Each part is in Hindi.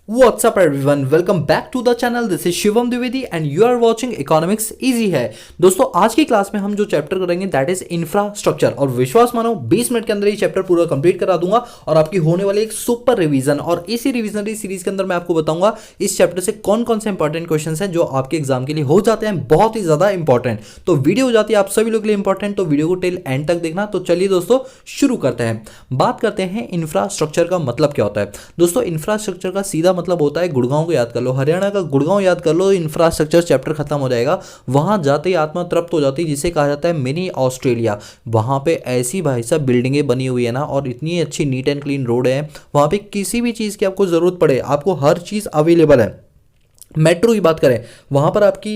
What's up everyone? Welcome back to the channel. This is Shivam Dwivedi and you are watching Economics Easy है। दोस्तों आज की क्लास में हम जो चैप्टर करेंगे दैट इज इंफ्रास्ट्रक्चर और विश्वास मानो 20 मिनट के अंदर ये चैप्टर पूरा कंप्लीट करा दूंगा और आपकी होने वाली एक सुपर रिवीजन। और इसी रिविजनरी सीरीज के अंदर मैं आपको बताऊंगा इस चैप्टर से कौन कौन से इंपॉर्टेंट क्वेश्चन हैं जो आपके एग्जाम के लिए हो जाते हैं बहुत ही ज्यादा इंपॉर्टेंट। तो वीडियो हो जाती है आप सभी लोग के लिए इंपॉर्टेंट, तो वीडियो को टिल एंड तक देखना। तो चलिए दोस्तों शुरू करते हैं। बात करते हैं इंफ्रास्ट्रक्चर का मतलब क्या होता है। दोस्तों इंफ्रास्ट्रक्चर का सीधा मतलब होता है गुड़गांव को याद कर लो, हरियाणा का गुड़गांव याद कर लो, इंफ्रास्ट्रक्चर चैप्टर खत्म हो जाएगा। वहां जाते ही आत्मा तृप्त हो जाती है, जिसे कहा जाता है मिनी ऑस्ट्रेलिया। वहां पे ऐसी भाई साहब बिल्डिंगें बनी हुई है ना, और इतनी अच्छी नीट एंड क्लीन रोड है। वहां पे किसी भी चीज की आपको जरूरत पड़े आपको हर चीज अवेलेबल है। मेट्रो की बात करें वहां पर आपकी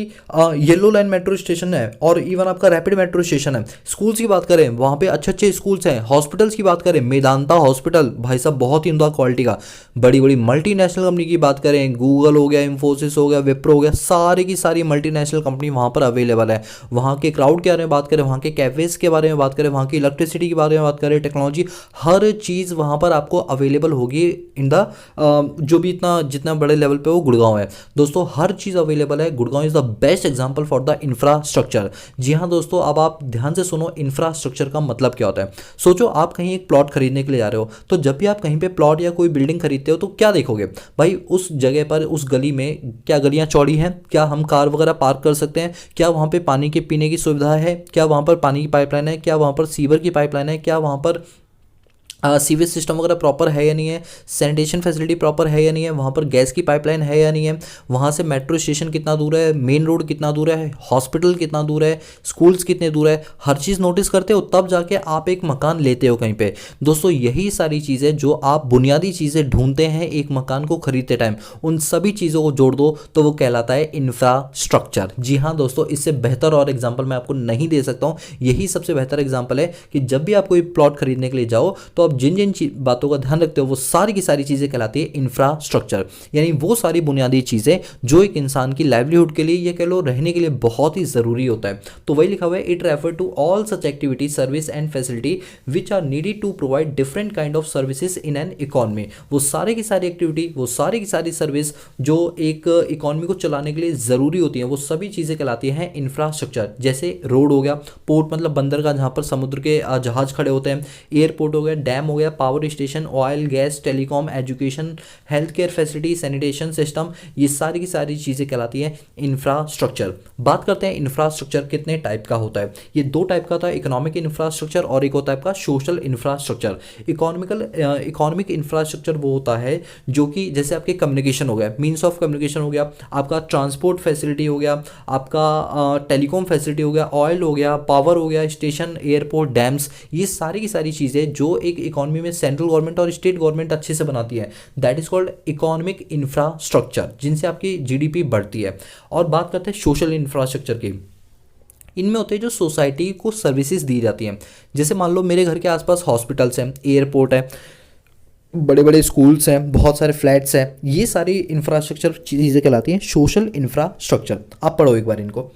येलो लाइन मेट्रो स्टेशन है और इवन आपका रैपिड मेट्रो स्टेशन है। स्कूल्स की बात करें वहां पे अच्छे अच्छे स्कूल्स हैं। हॉस्पिटल्स की बात करें मेदांता हॉस्पिटल भाई साहब बहुत ही उम्दा क्वालिटी का। बड़ी बड़ी मल्टीनेशनल कंपनी की बात करें, गूगल हो गया, इंफोसिस हो गया, विप्रो हो गया, सारी की सारी मल्टीनेशनल कंपनी वहां पर अवेलेबल है। वहां के क्राउड के बारे में बात करें, वहां के कैफेज के बारे में बात करें, वहां की इलेक्ट्रिसिटी के बारे में बात करें, टेक्नोलॉजी, हर चीज़ वहां पर आपको अवेलेबल होगी इन द जो भी इतना जितना बड़े लेवल पे वो गुड़गांव है। दोस्तों हर चीज अवेलेबल है। Gurgaon is the best example for the infrastructure. जी हाँ दोस्तों, अब आप ध्यान से सुनो इंफ्रास्ट्रक्चर का मतलब क्या होता है। सोचो आप कहीं एक प्लॉट खरीदने के लिए जा रहे हो, तो जब भी आप कहीं पे प्लॉट या कोई बिल्डिंग खरीदते हो तो क्या देखोगे भाई, उस जगह पर उस गली में क्या गलियां चौड़ी हैं, क्या हम कार वगैरह पार्क कर सकते हैं, क्या वहां पे पानी के पीने की सुविधा है, क्या वहां पर पानी की पाइपलाइन है, क्या वहां पर सीवर की पाइपलाइन है, क्या वहां पर सीवेज सिस्टम वगैरह प्रॉपर है या नहीं है, सैनिटेशन फैसिलिटी प्रॉपर है या नहीं है, वहाँ पर गैस की पाइपलाइन है या नहीं है, वहाँ से मेट्रो स्टेशन कितना दूर है, मेन रोड कितना दूर है, हॉस्पिटल कितना दूर है, स्कूल्स कितने दूर है, हर चीज़ नोटिस करते हो तब जाके आप एक मकान लेते हो कहीं पे। दोस्तों यही सारी चीज़ें जो आप बुनियादी चीज़ें ढूंढते हैं एक मकान को खरीदते टाइम, उन सभी चीज़ों को जोड़ दो तो वो कहलाता है इंफ्रास्ट्रक्चर। जी हाँ दोस्तों, इससे बेहतर और एग्जाम्पल मैं आपको नहीं दे सकता हूँ। यही सबसे बेहतर एग्जाम्पल है कि जब भी आप कोई प्लॉट खरीदने के लिए जाओ तो आप जिन जिन बातों का ध्यान रखते हो वो सारी की सारी चीजें कहलाती है इंफ्रास्ट्रक्चर। यानी वो सारी बुनियादी चीजें जो एक इंसान की लाइवलीहुड के लिए, ये कह लो रहने के लिए बहुत ही जरूरी होता है। तो वही लिखा हुआ है, it refer to all such activity service and facility which are needed to provide different kind of services in an economy. वो सारे की सारी एक्टिविटी, वो सारी की सारी सर्विस जो एक इकोनॉमी को चलाने के लिए जरूरी होती है, वो सभी चीजें कहलाती हैं इंफ्रास्ट्रक्चर। जैसे रोड हो गया, पोर्ट मतलब बंदरगाह जहां पर समुद्र के जहाज खड़े होते हैं, एयरपोर्ट हो गया, डैम हो गया, power station, oil gas, telecom, education, health care facility, sanitation system, ये सारी की सारी चीज़ें कहलाती हैं इंफ्रास्ट्रक्चर। बात करते हैं इंफ्रास्ट्रक्चर कितने टाइप का होता है। ये दो टाइप का होता है, इकोनॉमिक इंफ्रास्ट्रक्चर और एक होता है आपका सोशल इंफ्रास्ट्रक्चर। इकोनॉमिक इंफ्रास्ट्रक्चर वो होता है जो कि जैसे आपके कम्युनिकेशन हो गया, मीन्स ऑफ कम्युनिकेशन हो गया, आपका ट्रांसपोर्ट फैसिलिटी हो गया, आपका टेलीकॉम फैसिलिटी हो गया, ऑयल हो गया, पावर हो गया, स्टेशन, एयरपोर्ट, डैम्स, ये सारी की सारी चीज़ें जो एक इकोनॉमी में सेंट्रल गवर्नमेंट और स्टेट गवर्नमेंट अच्छे से बनाती है, that is called economic infrastructure, जिनसे आपकी जीडीपी बढ़ती है। और बात करते हैं सोशल इंफ्रास्ट्रक्चर की। इनमें होते हैं जो सोसाइटी को सर्विसेज दी जाती हैं। जैसे मान लो मेरे घर के आसपास हॉस्पिटल्स हैं, एयरपोर्ट है, बड़े बड़े स्कूल्स हैं, बहुत सारे फ्लैट्स हैं, ये सारी इंफ्रास्ट्रक्चर चीज़ें कहलाती हैं सोशल इंफ्रास्ट्रक्चर। आप पढ़ो एक बार इनको।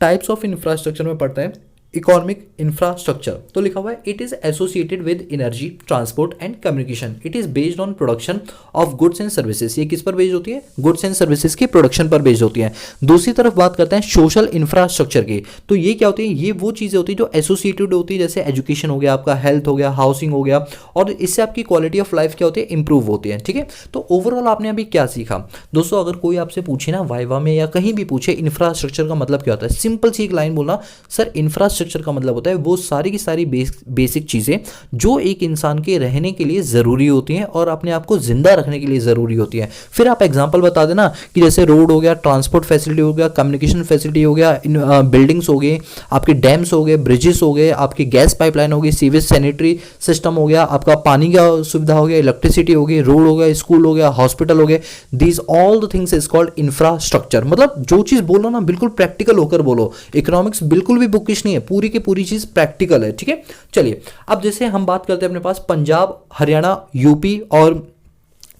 टाइप्स ऑफ इंफ्रास्ट्रक्चर में पढ़ते हैं इकोनॉमिक इंफ्रास्ट्रक्चर। तो लिखा हुआ है, it is associated with energy, transport and communication. It is based on production of goods and services. ये किस पर बेस्ड होती है? गुड्स एंड सर्विसेज की प्रोडक्शन पर बेस्ड होती है। दूसरी तरफ बात करते हैं सोशल इंफ्रास्ट्रक्चर की, तो ये क्या होती है? ये वो चीजें होती है जो एसोसिएटेड होती है, जैसे एजुकेशन हो गया, आपका हेल्थ हो गया, हाउसिंग हो गया, और इससे आपकी क्वालिटी ऑफ लाइफ क्या होती है? इंप्रूव होती है। ठीक है, तो ओवरऑल आपने अभी क्या सीखा दोस्तों? अगर कोई आपसे पूछे ना वाइवा में या कहीं भी पूछे इंफ्रास्ट्रक्चर का मतलब क्या होता है, सिंपल सी एक लाइन बोलना, सर इंफ्रास्ट्रक्चर का मतलब होता है वो सारी की सारी बेसिक चीजें जो एक इंसान के रहने के लिए जरूरी होती हैं और अपने आप को जिंदा रखने के लिए जरूरी होती हैं। फिर आप एग्जांपल बता देना कि जैसे रोड हो गया, ट्रांसपोर्ट फैसिलिटी हो गया, कम्युनिकेशन फैसिलिटी हो गया, बिल्डिंग्स हो गए, आपके डैम्स हो गए, ब्रिजेस हो गए, आपकी गैस पाइपलाइन हो गई, सीवेज सैनिटरी सिस्टम हो गया, आपका पानी का सुविधा हो गया, इलेक्ट्रिसिटी हो गई, रोड हो गया, स्कूल हो गया, हॉस्पिटल हो गए। These all the things is called infrastructure. मतलब जो चीज बोलो ना बिल्कुल प्रैक्टिकल होकर बोलो। इकोनॉमिक्स बिल्कुल भी बुकिश नहीं है, पूरी की पूरी चीज प्रैक्टिकल है। ठीक है, चलिए अब जैसे हम बात करते हैं अपने पास पंजाब, हरियाणा, यूपी और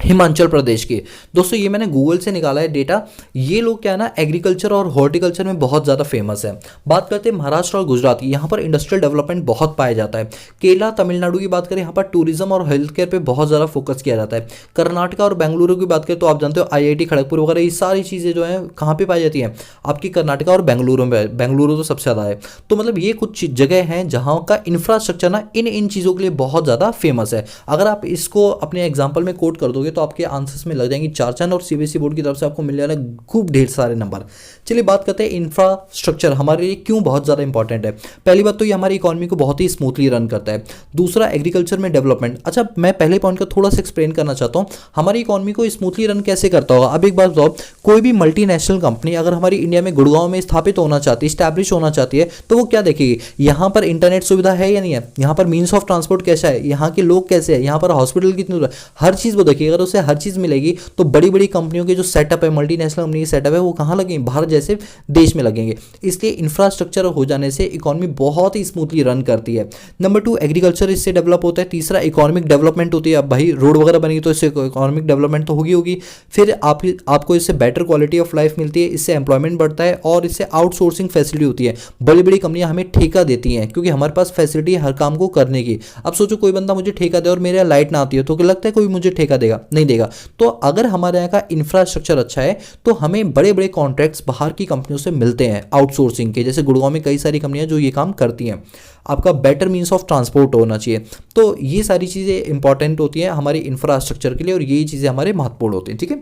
हिमाचल प्रदेश की। दोस्तों ये मैंने गूगल से निकाला है डेटा। ये लोग क्या है ना, एग्रीकल्चर और हॉर्टिकल्चर में बहुत ज़्यादा फेमस है। बात करते हैं महाराष्ट्र और गुजरात की, यहाँ पर इंडस्ट्रियल डेवलपमेंट बहुत पाया जाता है। केरला तमिलनाडु की बात करें, यहाँ पर टूरिज्म और हेल्थ केयर पे बहुत ज़्यादा फोकस किया जाता है। कर्नाटका और बेंगलुरु की बात करें तो आप जानते हो IIT खड़गपुर वगैरह ये सारी चीज़ें जो है कहाँ पर पाई जाती हैं, आपकी कर्नाटका और बेंगलुरु में। बेंगलुरु तो सबसे ज़्यादा है। तो मतलब ये कुछ जगह हैं जहाँ का इंफ्रास्ट्रक्चर ना इन चीज़ों के लिए बहुत ज़्यादा फेमस है। अगर आप इसको अपने एग्जाम्पल में कोट कर दोगे तो आपके आंसर्स में लग जाएंगी 4 और CBSE बोर्ड की तरफ से आपको मिल जाने खूब ढेर सारे नंबर। चलिए बात करते हैं इंफ्रास्ट्रक्चर हमारे लिए क्यों बहुत ज़्यादा इंपॉर्टेंट है। पहली बात तो ये हमारी इकोनॉमी को बहुत ही स्मूथली रन करता है। दूसरा एग्रीकल्चर में डेवलपमेंट। अच्छा मैं पहले पॉइंट का थोड़ा सा एक्सप्लेन करना चाहता हूँ, हमारी इकोनॉमी को स्मूथली रन कैसे करता होगा। अब एक बात बताओ, कोई भी मल्टीनेशनल कंपनी अगर हमारी इंडिया में गुड़गांव में स्थापित होना चाहती है, स्टैब्लिश होना चाहती है, तो वो क्या देखेगी, यहाँ पर इंटरनेट सुविधा है या नहीं है, यहाँ पर मीन्स ऑफ ट्रांसपोर्ट कैसा है, यहाँ के लोग कैसे हैं, यहाँ पर हॉस्पिटल कितनी दूर है, हर चीज़ वो देखिए। अगर उसे हर चीज़ मिलेगी तो बड़ी बड़ी कंपनियों के जो सेटअप है, मल्टीनेशनल कंपनी की सेटअप है, वो कहाँ लगेंगे, भारत जैसे देश में लगेंगे। इसलिए इंफ्रास्ट्रक्चर हो जाने से इकोनॉमी बहुत ही स्मूथली रन करती है। नंबर 2 एग्रीकल्चर इससे डेवलप होता है। तीसरा इकोनॉमिक डेवलपमेंट होती है। अब भाई रोड वगैरह बनेगी तो इससे इकोनॉमिक डेवलपमेंट तो होगी। फिर आपको इससे बेटर क्वालिटी ऑफ लाइफ मिलती है, इससे एम्प्लॉयमेंट बढ़ता है और इससे आउटसोर्सिंग फैसिलिटी होती है। बड़ी बड़ी कंपनियां हमें ठेका देती हैं क्योंकि हमारे पास फैसिलिटी है हर काम को करने की। अब सोचो कोई बंदा मुझे ठेका दे और मेरे लाइट ना आती है तो क्या लगता है कोई मुझे ठेका देगा, नहीं देगा। तो अगर हमारे यहाँ का इंफ्रास्ट्रक्चर अच्छा है तो हमें बड़े बड़े कॉन्ट्रैक्ट्स बाहर की कंपनियों से मिलते हैं आउटसोर्सिंग के। जैसे गुड़गांव में कई सारी कंपनियां जो ये काम करती हैं। आपका बेटर मीन्स ऑफ ट्रांसपोर्ट होना चाहिए। तो ये सारी चीज़ें इंपॉर्टेंट होती हैं हमारे इंफ्रास्ट्रक्चर के लिए और यही चीज़ें हमारे महत्वपूर्ण होती हैं। ठीक है,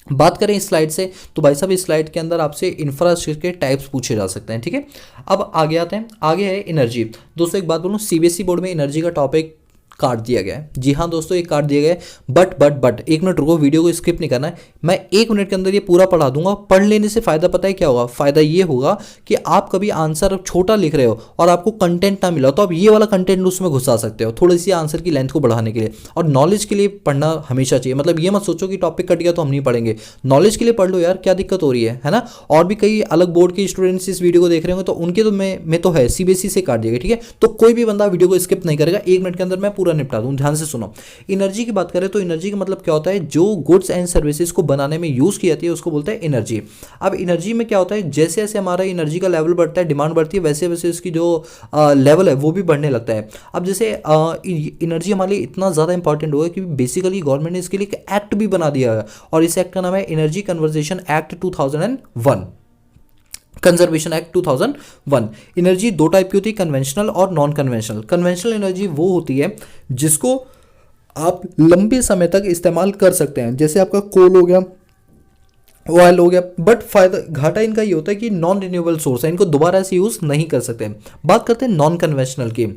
बात करें इस स्लाइड से तो भाई साहब इस स्लाइड के अंदर आपसे इंफ्रास्ट्रक्चर के टाइप्स पूछे जा सकते हैं। ठीक है, अब आगे आते हैं। आगे है एनर्जी। दोस्तों एक बात बोलूँ, CBSE बोर्ड में एनर्जी का टॉपिक काट दिया गया है। जी हाँ दोस्तों, ये काट दिया गया है। बट एक मिनट रुको, वीडियो को स्किप नहीं करना है। मैं 1 मिनट के अंदर ये पूरा पढ़ा दूंगा। पढ़ लेने से फायदा पता है क्या होगा, फायदा ये होगा कि आप कभी आंसर छोटा लिख रहे हो और आपको कंटेंट ना मिला तो आप ये वाला कंटेंट उसमें घुसा सकते हो थोड़ी सी आंसर की लेंथ को बढ़ाने के लिए। और नॉलेज के लिए पढ़ना हमेशा चाहिए। मतलब ये मत सोचो कि टॉपिक कट गया तो हम नहीं पढ़ेंगे, नॉलेज के लिए पढ़ लो यार, क्या दिक्कत हो रही है ना। और भी कई अलग बोर्ड के स्टूडेंट्स इस वीडियो को देख रहे होंगे तो उनके तो में तो है CBSE से काट दिया गया। ठीक है, तो कोई भी बंदा वीडियो को स्किप नहीं करेगा। 1 मिनट के अंदर मैं पूरा निपटा दूं, ध्यान से सुनो। एनर्जी की बात करें तो एनर्जी का मतलब क्या होता है, जो गुड्स एंड सर्विसेज को बनाने में यूज की जाती है उसको बोलते हैं एनर्जी। अब एनर्जी में क्या होता है, जैसे जैसे हमारा एनर्जी का लेवल बढ़ता है, डिमांड बढ़ती है, वैसे वैसे उसकी जो लेवल है वो भी बढ़ने लगता है। अब जैसे एनर्जी हमारे लिए इतना ज़्यादा इंपॉर्टेंट हुआ है कि बेसिकली गवर्नमेंट ने इसके लिए एक एक्ट भी बना दिया है और इस एक्ट का नाम है energy conversation act 2001, conservation act 2001। Energy 2 type की होती है, कन्वेंशनल और नॉन कन्वेंशनल। कन्वेंशनल एनर्जी वो होती है जिसको आप लंबे समय तक इस्तेमाल कर सकते हैं, जैसे आपका कोल हो गया, ऑयल हो गया। बट फायदा घाटा इनका ये होता है कि नॉन रिन्यूएबल सोर्स है, इनको दोबारा से यूज नहीं कर सकते। बात करते हैं नॉन कन्वेंशनल की।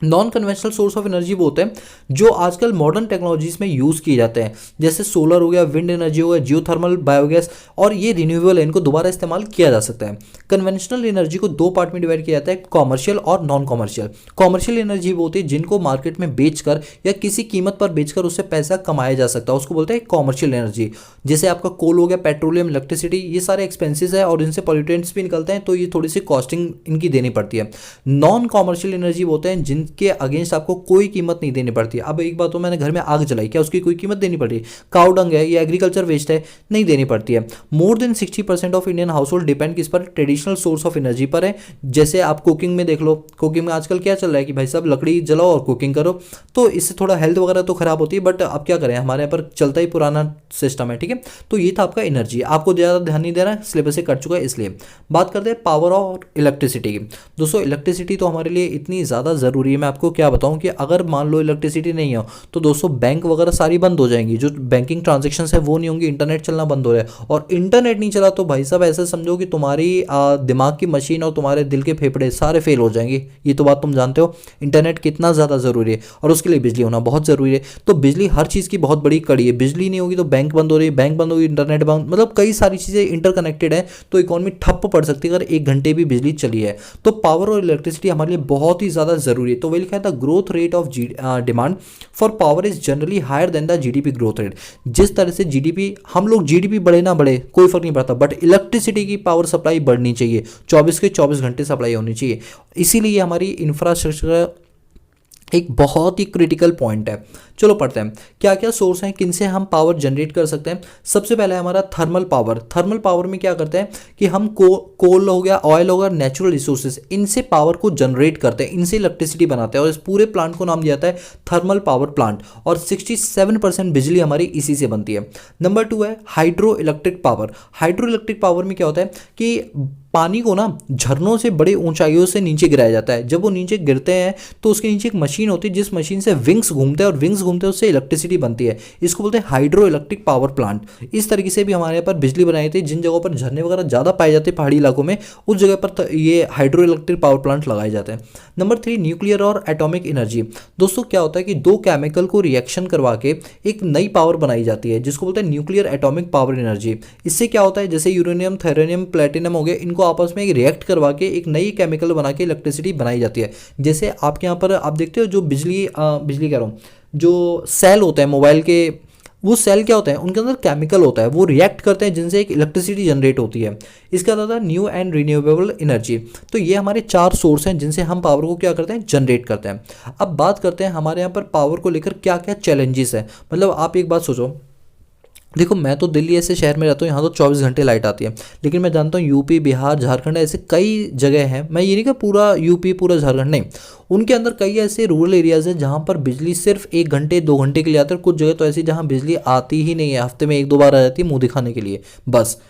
Non conventional source of energy वो होते हैं जो आजकल मॉडर्न टेक्नोलॉजीज में यूज़ किए जाते हैं, जैसे सोलर हो गया, विंड एनर्जी हो गया, जियोथर्मल, बायोगैस, और ये रिन्यूएबल है, इनको दोबारा इस्तेमाल किया जा सकता है। कन्वेंशनल एनर्जी को 2 पार्ट में डिवाइड किया जाता है, कॉमर्शियल और नॉन कॉमर्शियल। कॉमर्शियल एनर्जी वो होती है जिनको मार्केट में बेचकर या किसी कीमत पर बेचकर उससे पैसा कमाया जा सकता है, उसको बोलते हैं कॉमर्शियल एनर्जी। जैसे आपका कोल हो गया, पेट्रोलियम, इलेक्ट्रिसिटी, ये सारे एक्सपेंसिस है और इनसे पॉल्यूटेंट्स भी निकलते हैं, तो ये थोड़ी सी कॉस्टिंग इनकी देनी पड़ती है। नॉन कॉमर्शियल एनर्जी होते हैं जिनके अगेंस्ट आपको कोई कीमत नहीं देनी पड़ती। अब एक बात हो, मैंने घर में आग जलाई, क्या उसकी कोई कीमत देनी पड़ रही है? काउ डंग है या एग्रीकल्चर वेस्ट है, नहीं देनी पड़ती है। More than 60% of Indian house hold depend किस पर, ट्रेडिशनल सोर्स ऑफ एनर्जी पर है। जैसे आप कुकिंग में देख लो, कुकिंग में आजकल क्या चल रहा है कि भाई साहब लकड़ी जलाओ और कुकिंग करो, तो इससे थोड़ा हेल्थ वगैरह तो खराब होती है, बट अब क्या करें, हमारे यहाँ पर चलता ही पुराना सिस्टम है। ठीक है, तो ये था आपका एनर्जी। आपको ज़्यादा ध्यान नहीं देना, सिलेबस से कट चुका है इसलिए। बात करते हैं पावर और इलेक्ट्रिसिटी की। दोस्तों इलेक्ट्रिसिटी तो हमारे लिए इतनी ज़्यादा ज़रूरी है, मैं आपको क्या बताऊँ कि अगर मान लो इलेक्ट्रिसिटी नहीं हो तो दोस्तों बैंक वगैरह सारी बंद हो जाएंगी, जो बैंकिंग ट्रांजेक्शंस है वो नहीं होंगी, इंटरनेट चलना बंद हो रहा है। और इंटरनेट नहीं चला तो भाई साहब ऐसा समझो कि तुम्हारी दिमाग की मशीन और तुम्हारे दिल के फेफड़े सारे फेल हो जाएंगे। ये तो बात तुम जानते हो, इंटरनेट कितना ज़्यादा ज़रूरी है और उसके लिए बिजली होना बहुत ज़रूरी है। तो बिजली हर चीज़ की बहुत बड़ी कड़ी है, बिजली नहीं होगी तो बैंक बंद हो रही है, बैंक बंद होगी इंटरनेट बंद, मतलब कई सारी चीज़ें इंटरकनेक्टेड है, तो इकोनॉमी ठप्प पड़ सकती है अगर 1 घंटे भी बिजली चली है। तो पावर और इलेक्ट्रिसिटी हमारे लिए बहुत ही ज़्यादा ज़रूरी है। तो वही लिखा है, the growth rate of demand for power is generally higher than the GDP growth rate. जिस तरह से जीडीपी, हम लोग जीडीपी बढ़े ना बढ़े कोई फर्क नहीं पड़ता, बट इलेक्ट्रिसिटी की पावर सप्लाई बढ़नी चाहिए, 24 के 24 घंटे सप्लाई होनी चाहिए। इसीलिए हमारी इंफ्रास्ट्रक्चर एक बहुत ही क्रिटिकल पॉइंट है। चलो पढ़ते हैं क्या क्या सोर्स हैं, किनसे हम पावर जनरेट कर सकते हैं। सबसे पहले है हमारा थर्मल पावर। थर्मल पावर में क्या करते हैं कि हम कोल हो गया, ऑयल हो गया, नेचुरल रिसोर्सेज, इनसे पावर को जनरेट करते हैं, इनसे इलेक्ट्रिसिटी बनाते हैं और इस पूरे प्लांट को नाम दिया जाता है थर्मल पावर प्लांट। और 67% बिजली हमारी इसी से बनती है। नंबर 2 है hydro electric power. Hydro electric power में क्या होता है कि पानी को ना झरनों से बड़े ऊंचाइयों से नीचे गिराया जाता है। जब वो नीचे गिरते हैं तो उसके नीचे एक मशीन होती है जिस मशीन से विंग्स घूमते हैं और विंग्स घूमते हैं उससे इलेक्ट्रिसिटी बनती है। इसको बोलते हैं हाइड्रो इलेक्ट्रिक पावर प्लांट। इस तरीके से भी हमारे यहाँ पर बिजली बनाई जाती है। जिन जगहों पर झरने वगैरह ज़्यादा पाए जाते हैं पहाड़ी इलाकों में, उस जगह पर ये हाइड्रो इलेक्ट्रिक पावर प्लांट लगाए जाते हैं। नंबर 3 न्यूक्लियर और एटॉमिक एनर्जी। दोस्तों क्या होता है कि दो केमिकल को रिएक्शन करवा के एक नई पावर बनाई जाती है जिसको बोलते हैं न्यूक्लियर एटॉमिक पावर एनर्जी। इससे क्या होता है जैसे यूरेनियम, थेरेनियम, प्लेटिनम हो गए, इनको आपस में एक रिएक्ट करवा के एक नई केमिकल बना के इलेक्ट्रिसिटी बनाई जाती है। जैसे आपके यहाँ पर आप देखते हो जो बिजली कह रहा हूँ, जो सेल होता है मोबाइल के, वो सेल क्या होता है उनके अंदर केमिकल होता है, वो रिएक्ट करते हैं जिनसे एक इलेक्ट्रिसिटी जनरेट होती है। इसके अलावा न्यू एंड रिन्यूएबल एनर्जी। तो ये हमारे 4 सोर्स हैं जिनसे हम पावर को क्या करते हैं, जनरेट करते हैं। अब बात करते हैं हमारे यहाँ पर पावर को लेकर क्या क्या चैलेंजेस है। मतलब आप एक बात सोचो, देखो मैं तो दिल्ली ऐसे शहर में रहता हूँ, यहाँ तो 24 घंटे लाइट आती है, लेकिन मैं जानता हूँ यूपी, बिहार, झारखंड ऐसे कई जगह हैं। मैं ये नहीं कि पूरा यूपी पूरा झारखंड नहीं, उनके अंदर कई ऐसे रूरल एरियाज़ हैं जहाँ पर बिजली सिर्फ 1 घंटे 2 घंटे के लिए आती है। और कुछ जगह तो ऐसी जहाँ बिजली आती ही नहीं है, हफ्ते में 1-2 बार आ जाती है मुँह दिखाने के लिए बस।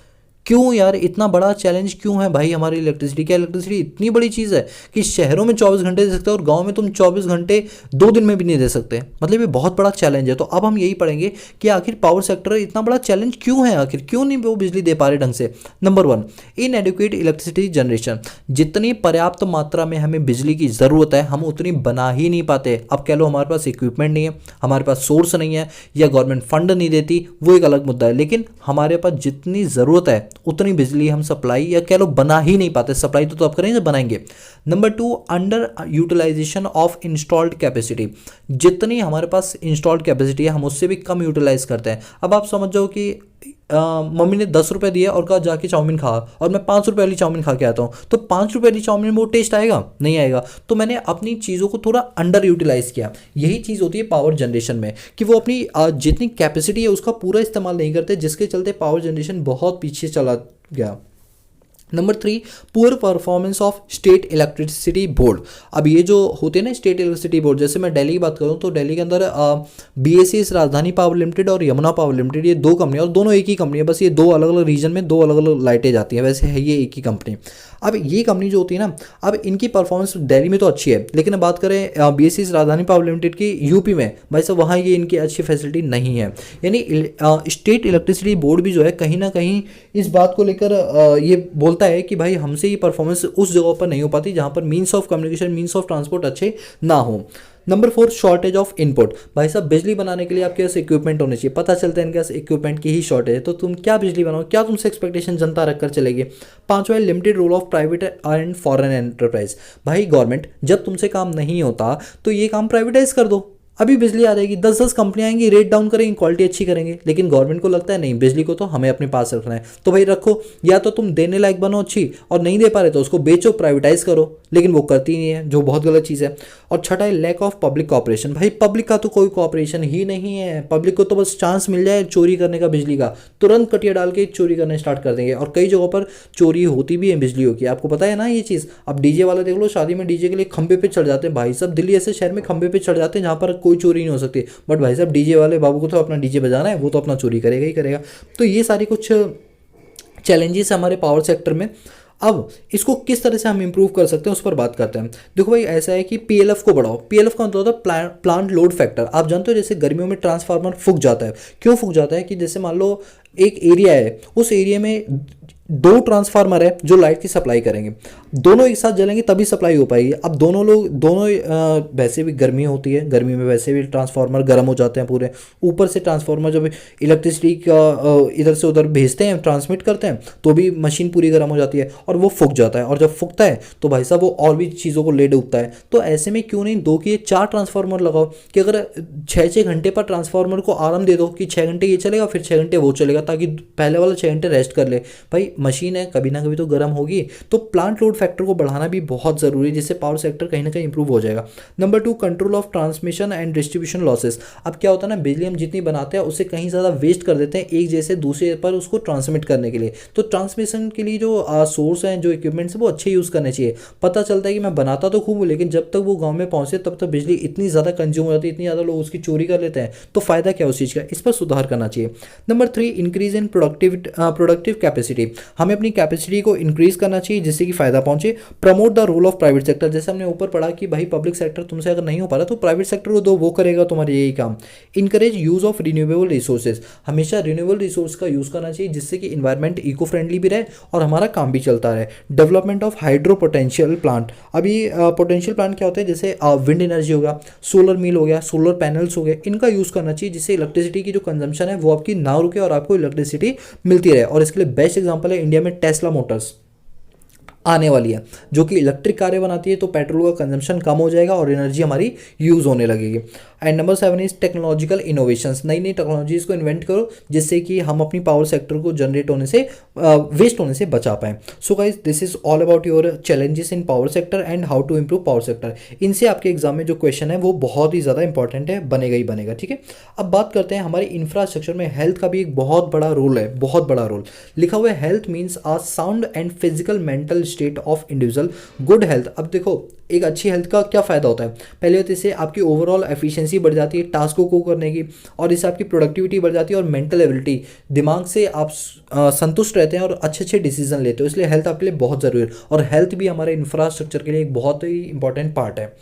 क्यों यार इतना बड़ा चैलेंज क्यों है भाई हमारी इलेक्ट्रिसिटी? क्या इलेक्ट्रिसिटी इतनी बड़ी चीज़ है कि शहरों में 24 घंटे दे सकते हो और गांव में तुम 24 घंटे 2 दिन में भी नहीं दे सकते? मतलब ये बहुत बड़ा चैलेंज है। तो अब हम यही पढ़ेंगे कि आखिर पावर सेक्टर इतना बड़ा चैलेंज क्यों है, आखिर क्यों नहीं वो बिजली दे पा रहे ढंग से। Number 1 इनएडिक्वेट electricity generation. जितनी पर्याप्त मात्रा में हमें बिजली की ज़रूरत है हम उतनी बना ही नहीं पाते। अब कह लो हमारे पास इक्विपमेंट नहीं है, हमारे पास सोर्स नहीं है, या गवर्नमेंट फंड नहीं देती, वो एक अलग मुद्दा है, लेकिन हमारे पास जितनी ज़रूरत है उतनी बिजली हम सप्लाई या कह लो बना ही नहीं पाते। सप्लाई तो आप करेंगे जब बनाएंगे। Number 2 under utilization of installed capacity. जितनी हमारे पास इंस्टॉल्ड कैपेसिटी है हम उससे भी कम यूटिलाइज करते हैं। अब आप समझ जाओ कि मम्मी ने 10 रुपये दिए और कहा जाके चाउमीन खा, और मैं 5 रुपये वाली चाउमीन खा के आता हूँ, तो 5 रुपये वाली चाउमीन में वो टेस्ट आएगा? नहीं आएगा। तो मैंने अपनी चीज़ों को थोड़ा अंडर यूटिलाइज किया। यही चीज़ होती है पावर जनरेशन में कि वो अपनी जितनी कैपेसिटी है उसका पूरा इस्तेमाल नहीं करते, जिसके चलते पावर जनरेशन बहुत पीछे चला गया। Number 3 poor performance of state electricity board. अब ये जो होते हैं ना स्टेट इलेक्ट्रिसिटी बोर्ड, जैसे मैं दिल्ली की बात करूँ तो दिल्ली के अंदर BSES राजधानी पावर लिमिटेड और यमुना पावर लिमिटेड, ये 2 कंपनी, और दोनों एक ही कंपनी है, बस ये 2 अलग अलग रीजन में 2 अलग अलग लाइटें जाती हैं, वैसे है ये एक ही कंपनी। अब ये कंपनी जो होती है ना, अब इनकी परफॉर्मेंस दिल्ली में तो अच्छी है, लेकिन अब बात करें BSES राजधानी पावर लिमिटेड की यूपी में, भाई साहब वहाँ ये इनकी अच्छी फैसिलिटी नहीं है। यानी स्टेट इलेक्ट्रिसिटी बोर्ड भी जो है कहीं ना कहीं इस बात को लेकर ये बोलता है कि भाई हमसे ये परफॉर्मेंस उस जगह पर नहीं हो पाती जहाँ पर means of communication, means of transport अच्छे ना हो। Number 4 shortage of input. भाई साहब बिजली बनाने के लिए आपके पास इक्विपमेंट होने चाहिए, पता चलता है इनके पास इक्विपमेंट की ही शॉर्टेज है, तो तुम क्या बिजली बनाओ, क्या तुमसे एक्सपेक्टेशन जनता रखकर चलेगी। 5वां है limited role of private and foreign enterprise. भाई गवर्नमेंट जब तुमसे काम नहीं होता तो ये काम प्राइवेटाइज कर दो, अभी बिजली आ जाएगी, 10-10 कंपनियां आएंगी, रेट डाउन करेंगी, क्वालिटी अच्छी करेंगे, लेकिन गवर्नमेंट को लगता है नहीं बिजली को तो हमें अपने पास रखना है, तो भाई रखो, या तो तुम देने लायक बनो अच्छी, और नहीं दे पा रहे तो उसको बेचो, प्राइवेटाइज करो, लेकिन वो करती नहीं है, जो बहुत गलत चीज़ है। और छठा है लैक ऑफ पब्लिक कॉपरेशन। भाई पब्लिक का तो कोई कॉपरेशन ही नहीं है, पब्लिक को तो बस चांस मिल जाए चोरी करने का बिजली का, तुरंत कटिया डाल के चोरी करने स्टार्ट कर देंगे, और कई जगहों पर चोरी होती भी है बिजलियों की, आपको पता है ना ये चीज़। अब डीजे वाला देख लो, शादी में डीजे के लिए खंबे पे चढ़ जाते हैं, भाई साहब दिल्ली ऐसे शहर में खंबे पे चढ़ जाते हैं जहाँ पर कोई चोरी नहीं हो सकती, बट भाई साहब डीजे वाले बाबू को तो अपना डीजे बजाना है, वो तो अपना चोरी करेगा ही करेगा। तो ये सारी कुछ चैलेंजेस हमारे पावर सेक्टर में। अब इसको किस तरह से हम इंप्रूव कर सकते हैं उस पर बात करते हैं। देखो भाई ऐसा है कि PLF को बढ़ाओ। PLF का मतलब होता है प्लांट लोड फैक्टर। आप जानते हो जैसे गर्मियों में ट्रांसफार्मर फूक जाता है, क्यों फूक जाता है कि जैसे मान लो एक एरिया है, उस एरिया में 2 ट्रांसफार्मर है जो लाइट की सप्लाई करेंगे, दोनों एक साथ जलेंगे तभी सप्लाई हो पाएगी। अब दोनों वैसे भी गर्मी होती है, गर्मी में वैसे भी ट्रांसफार्मर गर्म हो जाते हैं पूरे, ऊपर से ट्रांसफार्मर जब इलेक्ट्रिसिटी का इधर से उधर भेजते हैं, ट्रांसमिट करते हैं, तो भी मशीन पूरी गर्म हो जाती है और वो फूक जाता है, और जब फूकता है तो भाई साहब वो और भी चीज़ों को ले डूबता है। तो ऐसे में क्यों नहीं 2 की 4 ट्रांसफार्मर लगाओ कि अगर 6-6 घंटे पर ट्रांसफार्मर को आराम दे दो कि 6 घंटे ये चलेगा फिर 6 घंटे वो चलेगा, ताकि पहले वाला 6 घंटे रेस्ट कर ले। भाई मशीन है कभी ना कभी तो गर्म होगी, तो प्लांट लोड फैक्टर को बढ़ाना भी बहुत ज़रूरी है, जिससे पावर सेक्टर कहीं ना कहीं इंप्रूव हो जाएगा। Number 2, control of transmission and distribution losses. अब क्या होता है ना, बिजली हम जितनी बनाते हैं उससे कहीं ज़्यादा वेस्ट कर देते हैं एक जैसे दूसरे पर उसको ट्रांसमिट करने के लिए। तो ट्रांसमिशन के लिए जो सोर्स हैं, जो इक्विपमेंट्स हैं, वो अच्छे यूज़ करने चाहिए। पता चलता है कि मैं बनाता तो खूब हूँ, लेकिन जब तक वो गाँव में पहुँचे तब तक बिजली इतनी ज़्यादा कंज्यूम हो जाती है, इतनी ज़्यादा लोग उसकी चोरी कर लेते हैं, तो फ़ायदा क्या उस चीज़ का, इस पर सुधार करना चाहिए। Number 3, increase in productive capacity. हमें अपनी कैपेसिटी को इंक्रीज करना चाहिए जिससे कि फ़ायदा पहुंचे। Promote the role of private sector, जैसे हमने ऊपर पढ़ा कि भाई पब्लिक सेक्टर तुमसे अगर नहीं हो पा रहा तो प्राइवेट सेक्टर को दो, वो करेगा तुम्हारे यही काम। Encourage use of renewable resources, हमेशा रिन्यूएबल रिसोर्स का यूज़ करना चाहिए जिससे कि इन्वायरमेंट इको फ्रेंडली भी रहे और हमारा काम भी चलता रहे। Development of hydro potential plant. अभी पोटेंशियल प्लांट क्या होते हैं, जैसे विंड एनर्जी हो गया, सोलर मिल हो गया, सोलर पैनल्स हो गए, इनका यूज़ करना चाहिए जिससे इलेक्ट्रिसिटी की जो कंजम्पशन है वो आपकी ना रुके और आपको इलेक्ट्रिसिटी मिलती रहे। और इसके लिए बेस्ट एग्जांपल है इंडिया में टेस्ला मोटर्स आने वाली है, जो कि इलेक्ट्रिक कारें बनाती है, तो पेट्रोल का कंजम्पशन कम हो जाएगा और एनर्जी हमारी यूज़ होने लगेगी। And number 7 is technological innovations, नई नई टेक्नोलॉजीज़ को इन्वेंट करो जिससे कि हम अपनी पावर सेक्टर को जनरेट होने से वेस्ट होने से बचा पाएँ। So guys, this is all about your challenges in power sector and how to improve power sector. इनसे आपके एग्जाम में जो क्वेश्चन है वो बहुत ही ज़्यादा इंपॉर्टेंट है, बनेगा ही बनेगा। ठीक है, अब बात करते हैं हमारे इंफ्रास्ट्रक्चर में हेल्थ का भी एक बहुत बड़ा रोल है, बहुत बड़ा रोल। लिखा हुआ है health means a sound and physical mental state of individual. Good health, अब देखो एक अच्छी हेल्थ का क्या फ़ायदा होता है, पहले तो इससे आपकी ओवरऑल एफिशिएंसी बढ़ जाती है टास्कों को करने की, और इससे आपकी प्रोडक्टिविटी बढ़ जाती है और मेंटल एबिलिटी, दिमाग से आप संतुष्ट रहते हैं और अच्छे अच्छे डिसीजन लेते हो, इसलिए हेल्थ आपके लिए बहुत ज़रूरी है। और हेल्थ भी हमारे इंफ्रास्ट्रक्चर के लिए एक बहुत ही इंपॉर्टेंट पार्ट है।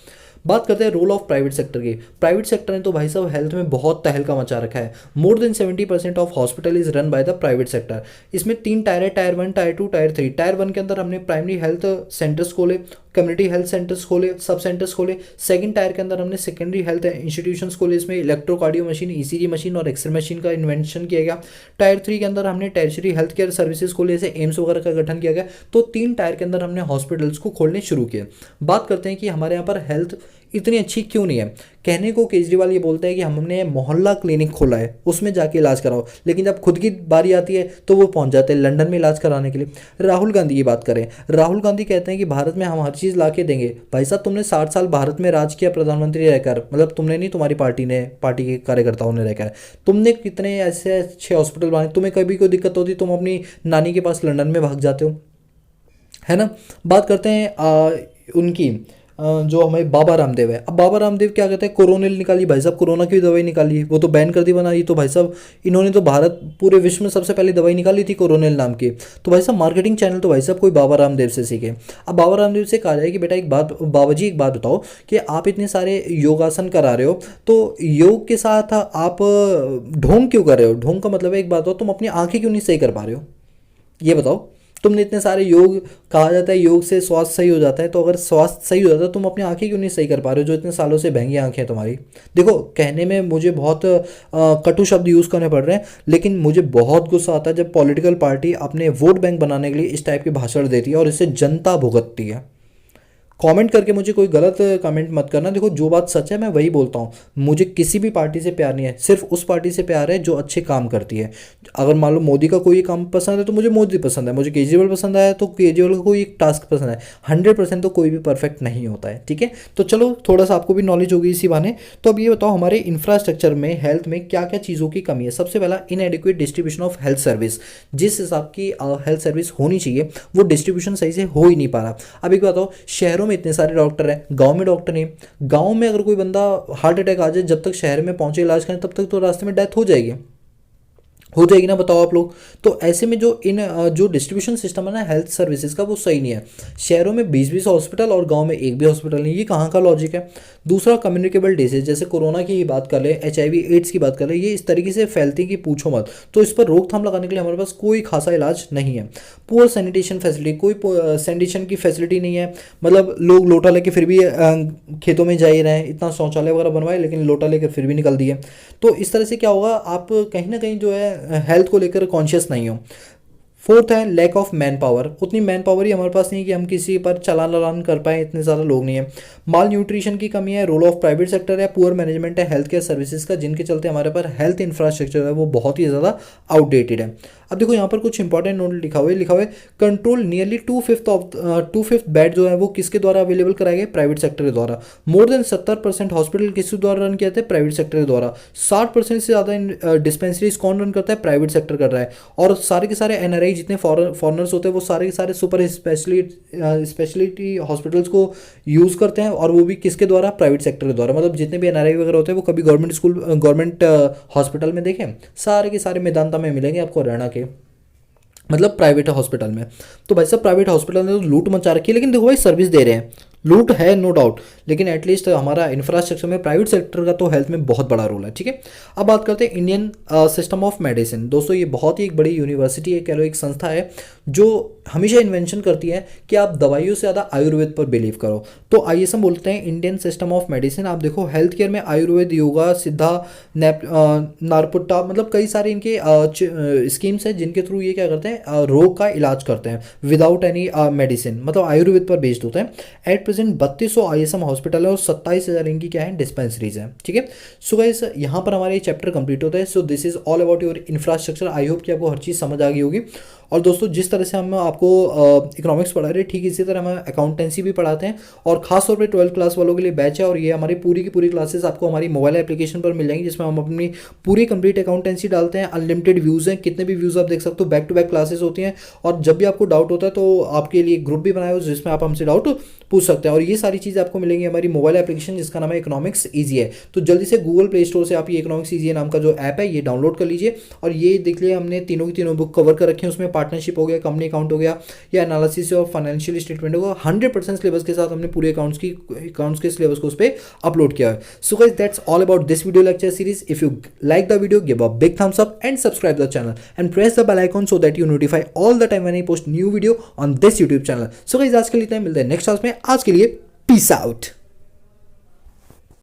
बात करते हैं रोल ऑफ प्राइवेट सेक्टर की। प्राइवेट सेक्टर ने तो भाई साहब हेल्थ में बहुत तहलका मचा रखा है। More than 70% of hospital is run by the private sector. इसमें 3 टायर है, टायर 1, टायर 2, टायर 3। टायर 1 के अंदर हमने प्राइमरी हेल्थ सेंटर्स खोले, कम्युनिटी हेल्थ सेंटर्स खोले, सब सेंटर्स खोले। सेकंड टायर के अंदर हमने सेकेंडरी हेल्थ इंस्टीट्यूशंस खोले, इसमें इलेक्ट्रोकार्डियो मशीन, ईसीजी मशीन और एक्सरे मशीन का इन्वेंशन किया गया। टायर 3 के अंदर हमने टर्शियरी हेल्थ केयर सर्विसेज खोले, जैसे एम्स वगैरह का गठन किया गया। तो 3 टायर के अंदर हमने हॉस्पिटल्स को खोलने शुरू किए। बात करते हैं कि हमारे यहाँ पर हेल्थ इतनी अच्छी क्यों नहीं है। कहने को केजरीवाल ये बोलते हैं कि हमने मोहल्ला क्लिनिक खोला है, उसमें जाके इलाज कराओ, लेकिन जब खुद की बारी आती है तो वो पहुंच जाते हैं लंदन में इलाज कराने के लिए। राहुल गांधी की बात करें, राहुल गांधी कहते हैं कि भारत में हम हर चीज़ ला के देंगे। भाई साहब, तुमने 60 साल भारत में राज किया प्रधानमंत्री रहकर, मतलब तुमने नहीं, तुम्हारी पार्टी ने, पार्टी के कार्यकर्ताओं ने रहकर, तुमने कितने ऐसे अच्छे हॉस्पिटल बनाए। तुम्हें कभी कोई दिक्कत होती तुम अपनी नानी के पास लंदन में भाग जाते हो, है ना। बात करते हैं उनकी जो हमारे बाबा रामदेव है। अब बाबा रामदेव क्या कहते हैं, कोरोनिल निकाली भाई साहब, कोरोना की दवाई निकाली, वो तो बैन कर दी बनाई। तो भाई साहब इन्होंने तो भारत पूरे विश्व में सबसे पहले दवाई निकाली थी कोरोनिल नाम की। तो भाई साहब मार्केटिंग चैनल तो भाई साहब कोई बाबा रामदेव से सीखे। अब बाबा रामदेव से कहा जाए कि बेटा एक बात, बाबा जी एक बात बताओ कि आप इतने सारे योगासन करा रहे हो, तो योग के साथ आप ढोंग क्यों कर रहे हो। ढोंग का मतलब है, एक बात बताओ, तुम अपनी आंखें क्यों नहीं सही कर पा रहे हो, ये बताओ। तुमने इतने सारे योग, कहा जाता है योग से स्वास्थ्य सही हो जाता है, तो अगर स्वास्थ्य सही हो जाता है तुम अपनी आंखें क्यों नहीं सही कर पा रहे हो, जो इतने सालों से बहंगी आंखें हैं तुम्हारी। देखो कहने में मुझे बहुत कटु शब्द यूज़ करने पड़ रहे हैं, लेकिन मुझे बहुत गुस्सा आता है जब पॉलिटिकल पार्टी अपने वोट बैंक बनाने के लिए इस टाइप के भाषण देती है और इससे जनता भुगतती है। कमेंट करके मुझे कोई गलत कमेंट मत करना। देखो जो बात सच है मैं वही बोलता हूँ। मुझे किसी भी पार्टी से प्यार नहीं है, सिर्फ उस पार्टी से प्यार है जो अच्छे काम करती है। अगर मान लो मोदी का कोई काम पसंद है तो मुझे मोदी पसंद है, मुझे केजरीवाल पसंद आया तो केजरीवाल का कोई एक टास्क पसंद है। 100% तो कोई भी परफेक्ट नहीं होता है, ठीक है। तो चलो थोड़ा सा आपको भी नॉलेज होगी इसी बहाने। तो अब ये बताओ हमारे इंफ्रास्ट्रक्चर में हेल्थ में क्या क्या चीज़ों की कमी है। सबसे पहला, इनएडिक्वेट डिस्ट्रीब्यूशन ऑफ हेल्थ सर्विस। जिस हिसाब की हेल्थ सर्विस होनी चाहिए वो डिस्ट्रीब्यूशन सही से हो ही नहीं पा रहा। अब एक बताओ, शहरों में इतने सारे डॉक्टर हैं, गांव में डॉक्टर नहीं। गांव में अगर कोई बंदा हार्ट अटैक आ जाए, जब तक शहर में पहुंचे इलाज करें तब तक तो रास्ते में डेथ हो जाएगी ना, बताओ आप लोग। तो ऐसे में जो डिस्ट्रीब्यूशन सिस्टम है ना हेल्थ सर्विसेज का, वो सही नहीं है। शहरों में 20-20 हॉस्पिटल और गांव में एक भी हॉस्पिटल नहीं, ये कहाँ का लॉजिक है। दूसरा, कम्युनिकेबल डिसीज, जैसे कोरोना की बात कर ले, HIV एड्स की बात कर ले, ये इस तरीके से फैलती है कि पूछो मत। तो इस पर रोकथाम लगाने के लिए हमारे पास कोई खासा इलाज नहीं है। पुअर सैनिटेशन फैसिलिटी, कोई सैनिटेशन की फैसिलिटी नहीं है। मतलब लोग लोटा लेके फिर भी खेतों में जा ही रहे हैं, इतना शौचालय वगैरह बनवाए लेकिन लोटा लेकर फिर भी निकल दिए। तो इस तरह से क्या होगा, आप कहीं ना कहीं जो है हेल्थ को लेकर कॉन्शियस नहीं हो। फोर्थ है लैक ऑफ मैन पावर, उतनी मैन पावर ही हमारे पास नहीं है कि हम किसी पर चालान लान कर पाए, इतने ज़्यादा लोग नहीं है। माल न्यूट्रिशन की कमी है, रोल ऑफ प्राइवेट सेक्टर है, पुअर मैनेजमेंट है हेल्थ केयर सर्विसेज का, जिनके चलते हमारे पर हेल्थ इंफ्रास्ट्रक्चर है वो बहुत ही ज़्यादा आउटडेटेड है। अब देखो यहाँ पर कुछ इंपॉर्टेंट नोट लिखा हुआ है कंट्रोल नियरली 2/5 बेड जो है वो किसके द्वारा अवेलेबल कराए गए, प्राइवेट सेक्टर के द्वारा। मोर देन 70% हॉस्पिटल किसके द्वारा रन किया जाता है, प्राइवेट सेक्टर के द्वारा। 60% से ज़्यादा डिस्पेंसरीज कौन रन करता है, प्राइवेट सेक्टर कर रहा है। और सारे के सारे एनआरआई जितने फॉरनर्स होते हैं वो सारे के सारे सुपर स्पेशलिटी हॉस्पिटल्स को यूज़ करते हैं, और वो भी किसके द्वारा, प्राइवेट सेक्टर के द्वारा। मतलब जितने भी एनआरआई वगैरह होते हैं वो कभी गवर्नमेंट हॉस्पिटल में देखें, सारे के सारे मेदांता में मिलेंगे आपको हरियाणा के, मतलब प्राइवेट हॉस्पिटल में। तो भाई साहब प्राइवेट हॉस्पिटल में तो लूट मचा रखी है, लेकिन देखो भाई सर्विस दे रहे हैं, लूट है नो डाउट, लेकिन एटलीस्ट हमारा इंफ्रास्ट्रक्चर में प्राइवेट सेक्टर का तो हेल्थ में बहुत बड़ा रोल है। ठीक है, अब बात करते हैं इंडियन सिस्टम ऑफ मेडिसिन। दोस्तों ये बहुत ही एक बड़ी यूनिवर्सिटी है, कह लो एक संस्था है जो हमेशा इन्वेंशन करती है कि आप दवाइयों से ज़्यादा आयुर्वेद पर बिलीव करो। तो आइए हम बोलते हैं इंडियन सिस्टम ऑफ मेडिसिन। आप देखो हेल्थ केयर में आयुर्वेद, योगा, सिद्धा, नारपुट्टा, मतलब कई सारे इनके स्कीम्स हैं जिनके थ्रू ये क्या करते हैं, रोग का इलाज करते हैं विदाउट एनी मेडिसिन, मतलब आयुर्वेद पर बेस्ड होता है। एट प्रेजेंट 3200 ISM हॉस्पिटल है और 27,000 इनकी क्या है, डिस्पेंसरीज है। ठीक है, सो गाइस यहाँ पर हमारे चैप्टर कंप्लीट होता है। So this is all about your infrastructure. I hope कि आपको हर चीज़ समझ आ गई होगी। और दोस्तों जिस तरह से हम आपको इकोनॉमिक्स पढ़ा रहे हैं, ठीक इसी तरह हम अकाउंटेंसी भी पढ़ाते हैं, और खास तौर पे 12th क्लास वालों के लिए बैच है। और ये हमारी पूरी की पूरी क्लासेस आपको हमारी मोबाइल एप्लीकेशन पर मिल जाएंगी, जिसमें हम अपनी पूरी कंप्लीट अकाउंटेंसी डालते हैं। अनलिमिटेड व्यूज़ हैं, कितने भी व्यूज़ आप देख सकते हो, बैक टू बैक क्लासेस होती हैं। और जब भी आपको डाउट होता है तो आपके लिए ग्रुप भी बनाया हो जिसमें आप हमसे डाउट पूछ सकते हैं। और ये सारी चीज़ आपको मिलेंगी हमारी मोबाइल एप्लीकेशन जिसका नाम है इकोनॉमिक्स ईजी है। तो जल्दी से गूगल प्ले स्टोर से आप ये इकोनॉमिक्स ईजी नाम का जो ऐप है ये डाउनलोड कर लीजिए। और ये देख लिया हमने तीनों की तीनों बुक कवर कर रखी है, उसमें पार्टनरशिप हो गया, कंपनी अकाउंट हो गया, या एनालिसिस और फाइनेंशियल स्टेटमेंट होगा। 100% सिलेबस के साथ हमने पूरे अकाउंट्स के सिलेबस को उस पर अपलोड किया है। So guys that's all about this video lecture series. If you like the video, give a big thumbs up and subscribe the channel and press the bell icon so that you notify all the time when I post new video on this YouTube channel. So guys आज के लिए इतना ही, मिलते हैं नेक्स्ट क्लास में। आज के लिए पीस आउट।